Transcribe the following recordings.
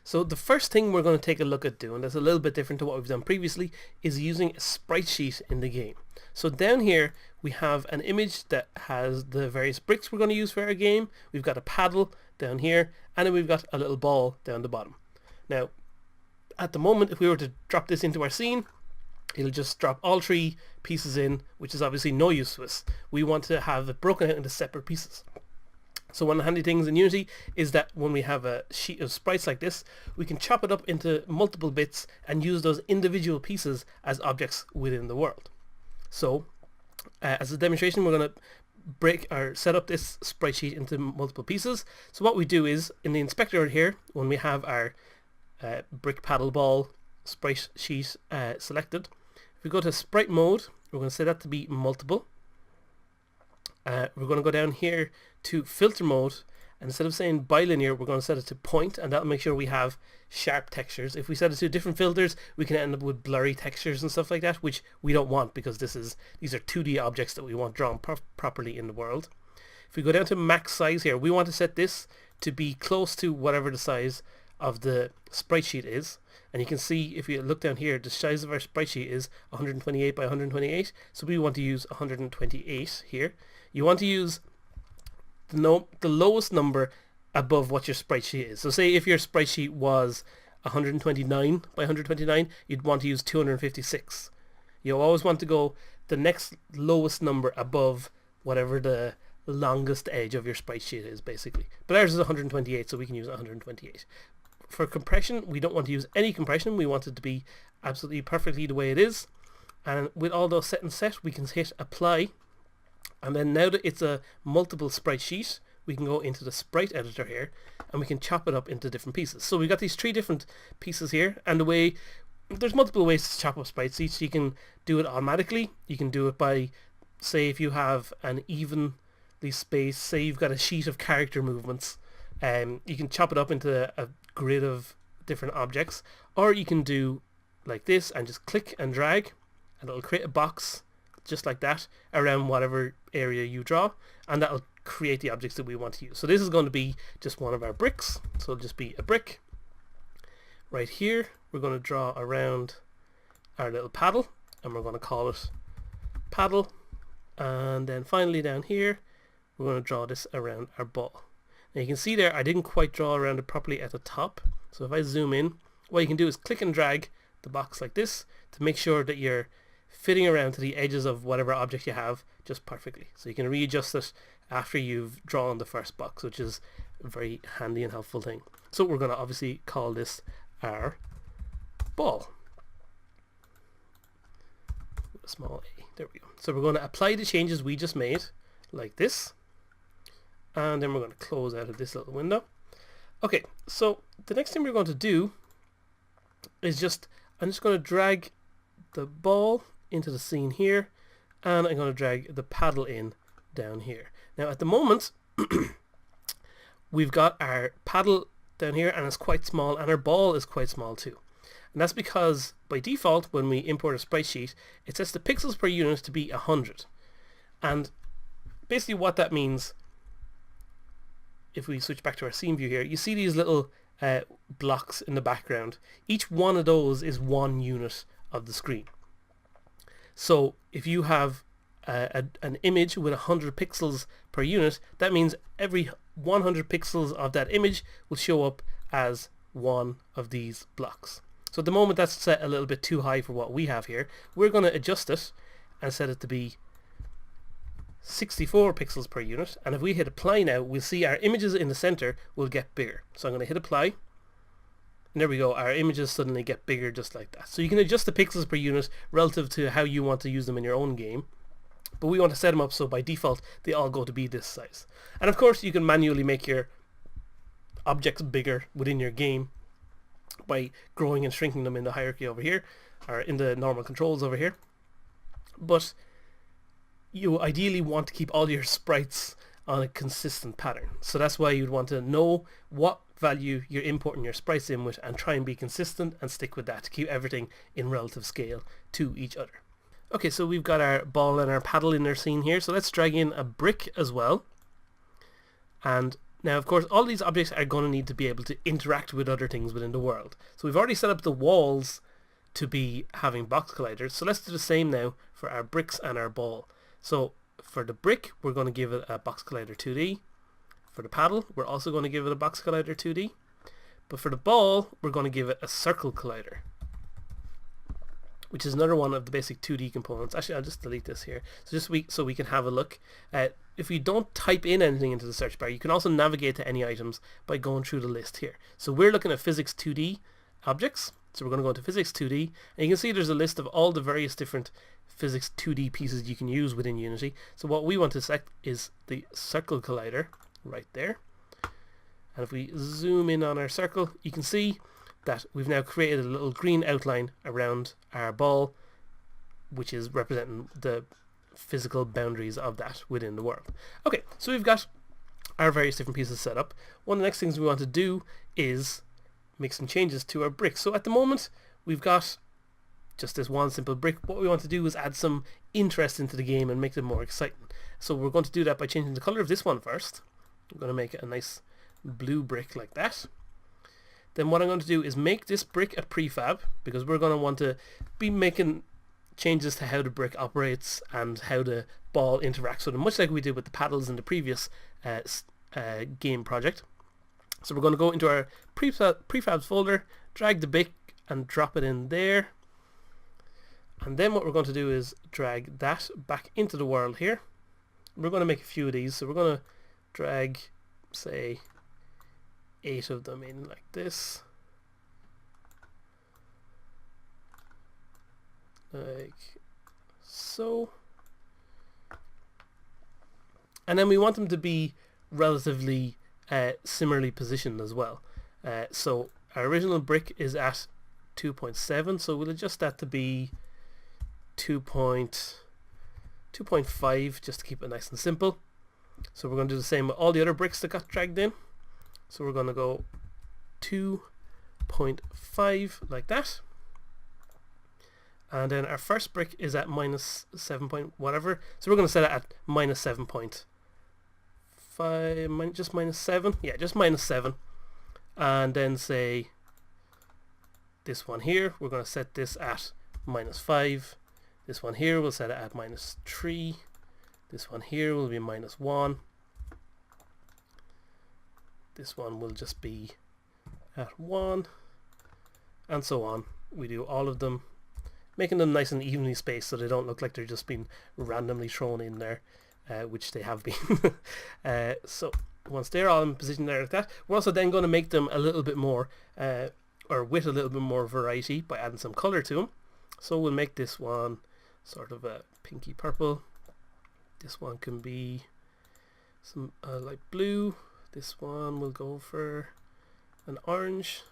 So the first thing we're going to take a look at doing that's a little bit different to what we've done previously is using a sprite sheet in the game. So down here we have an image that has the various bricks we're going to use for our game. We've got a paddle down here, and then we've got a little ball down the bottom. Now at the moment, if we were to drop this into our scene, it'll just drop all three pieces in, which is obviously no use to us. We want to have it broken out into separate pieces. So one of the handy things in Unity is that when we have a sheet of sprites like this, we can chop it up into multiple bits and use those individual pieces as objects within the world. So as a demonstration, we're going to break or set up this sprite sheet into multiple pieces. So what we do is in the inspector here, when we have our brick paddle ball sprite sheet selected, if we go to sprite mode, we're going to set that to be multiple. We're going to go down here to filter mode, and instead of saying bilinear, we're going to set it to point, and that'll make sure we have sharp textures. If we set it to different filters, we can end up with blurry textures and stuff like that, which we don't want because these are 2D objects that we want drawn properly in the world. If we go down to max size here, we want to set this to be close to whatever the size of the sprite sheet is. And you can see if you look down here, the size of our sprite sheet is 128 by 128, so we want to use 128 here. You want to use the lowest number above what your sprite sheet is. So say if your sprite sheet was 129 by 129, you'd want to use 256. You always want to go the next lowest number above whatever the longest edge of your sprite sheet is, basically. But ours is 128, so we can use 128. For compression, we don't want to use any compression. We want it to be absolutely perfectly the way it is. And with all those settings set, we can hit apply. And then now that it's a multiple sprite sheet, we can go into the sprite editor here and we can chop it up into different pieces. So we've got these three different pieces here, and there's multiple ways to chop up sprite sheets. You can do it automatically. You can do it by, say if you have an evenly spaced, say you've got a sheet of character movements, you can chop it up into a grid of different objects, or you can do like this and just click and drag, and it'll create a box just like that around whatever area you draw, and that'll create the objects that we want to use. So this is going to be just one of our bricks, so it'll just be a brick. Right here we're going to draw around our little paddle, and we're going to call it paddle. And then finally down here we're going to draw this around our ball. Now you can see there I didn't quite draw around it properly at the top, so if I zoom in, what you can do is click and drag the box like this to make sure that you're fitting around to the edges of whatever object you have just perfectly. So you can readjust it after you've drawn the first box, which is a very handy and helpful thing. So we're going to obviously call this our ball. A small a, there we go. So we're going to apply the changes we just made like this, and then we're going to close out of this little window. Okay, so the next thing we're going to do is I'm just going to drag the ball into the scene here, and I'm going to drag the paddle in down here. Now at the moment we've got our paddle down here and it's quite small, and our ball is quite small too. And that's because by default when we import a sprite sheet, it sets the pixels per unit to be 100. And basically what that means, if we switch back to our scene view here, you see these little blocks in the background. Each one of those is 1 unit of the screen. So if you have an image with 100 pixels per unit, that means every 100 pixels of that image will show up as one of these blocks. So at the moment that's set a little bit too high for what we have here. We're going to adjust it and set it to be 64 pixels per unit, and if we hit apply now, we'll see our images in the center will get bigger. So I'm going to hit apply, and there we go, our images suddenly get bigger just like that. So you can adjust the pixels per unit relative to how you want to use them in your own game, but we want to set them up so by default they all go to be this size. And of course you can manually make your objects bigger within your game by growing and shrinking them in the hierarchy over here, or in the normal controls over here. But you ideally want to keep all your sprites on a consistent pattern. So that's why you'd want to know what value you're importing your sprites in with and try and be consistent and stick with that to keep everything in relative scale to each other. Okay, so we've got our ball and our paddle in our scene here, so let's drag in a brick as well. And now, of course, all these objects are going to need to be able to interact with other things within the world. So we've already set up the walls to be having box colliders, so let's do the same now for our bricks and our ball. So for the brick, we're going to give it a box collider 2D. For the paddle, we're also going to give it a box collider 2D. But for the ball, we're going to give it a circle collider, which is another one of the basic 2D components. Actually, I'll just delete this here, so we can have a look. If you don't type in anything into the search bar, you can also navigate to any items by going through the list here. So we're looking at physics 2D objects, so we're going to go into physics 2D, and you can see there's a list of all the various different physics 2D pieces you can use within Unity. So what we want to select is the circle collider right there. And if we zoom in on our circle, you can see that we've now created a little green outline around our ball, which is representing the physical boundaries of that within the world. Okay, so we've got our various different pieces set up. One of the next things we want to do is make some changes to our bricks. So at the moment, we've got just this one simple brick. What we want to do is add some interest into the game and make it more exciting. So we're going to do that by changing the color of this one first. I'm going to make it a nice blue brick like that. Then what I'm going to do is make this brick a prefab, because we're going to want to be making changes to how the brick operates and how the ball interacts with it, much like we did with the paddles in the previous game project. So we're going to go into our prefabs folder, drag the brick and drop it in there. And then what we're going to do is drag that back into the world here. We're going to make a few of these, so we're going to drag, say, 8 of them in like this, like so, and then we want them to be relatively similarly positioned as well. So our original brick is at 2.7, so we'll adjust that to be 2.5 just to keep it nice and simple. So we're going to do the same with all the other bricks that got dragged in. So we're going to go 2.5 like that. And then our first brick is at minus 7 point whatever. So we're going to set it at minus 7.5, just minus 7. Yeah, just minus 7. And then say this one here, we're going to set this at minus 5. This one here, we'll set it at minus 3. This one here will be minus 1. This one will just be at 1, and so on. We do all of them, making them nice and evenly spaced so they don't look like they're just being randomly thrown in there, which they have been. So once they're all in position there like that, we're also then going to make them a little bit more, or with a little bit more variety by adding some color to them. So we'll make this one sort of a pinky purple. This one can be some light blue. This one will go for an orange.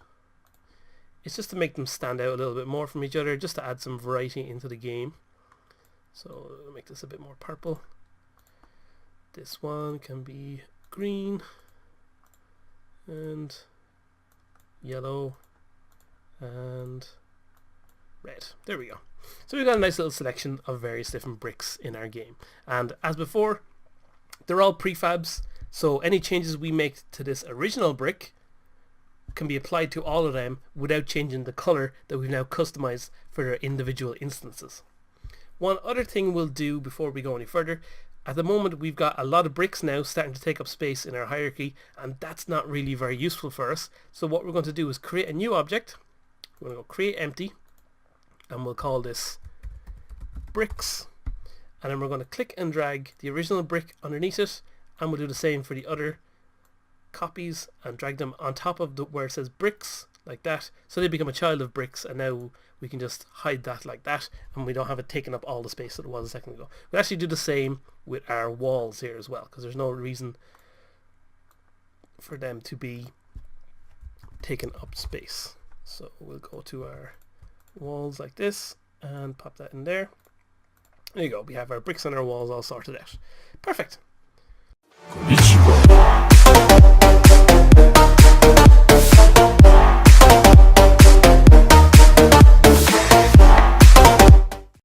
It's just to make them stand out a little bit more from each other, just to add some variety into the game. So I'll make this a bit more purple. This one can be green and yellow and red. There we go. So we've got a nice little selection of various different bricks in our game. And as before, they're all prefabs. So any changes we make to this original brick can be applied to all of them without changing the color that we've now customized for their individual instances. One other thing we'll do before we go any further, at the moment we've got a lot of bricks now starting to take up space in our hierarchy, and that's not really very useful for us. So what we're going to do is create a new object. We're going to go create empty, and we'll call this bricks, and then we're going to click and drag the original brick underneath it, and we'll do the same for the other copies and drag them on top of where it says bricks like that, so they become a child of bricks, and now we can just hide that like that and we don't have it taking up all the space that it was a second ago. We'll actually do the same with our walls here as well, because there's no reason for them to be taking up space. So we'll go to our walls like this and pop that in there. There you go, we have our bricks and our walls all sorted out. Perfect. Konnichiwa.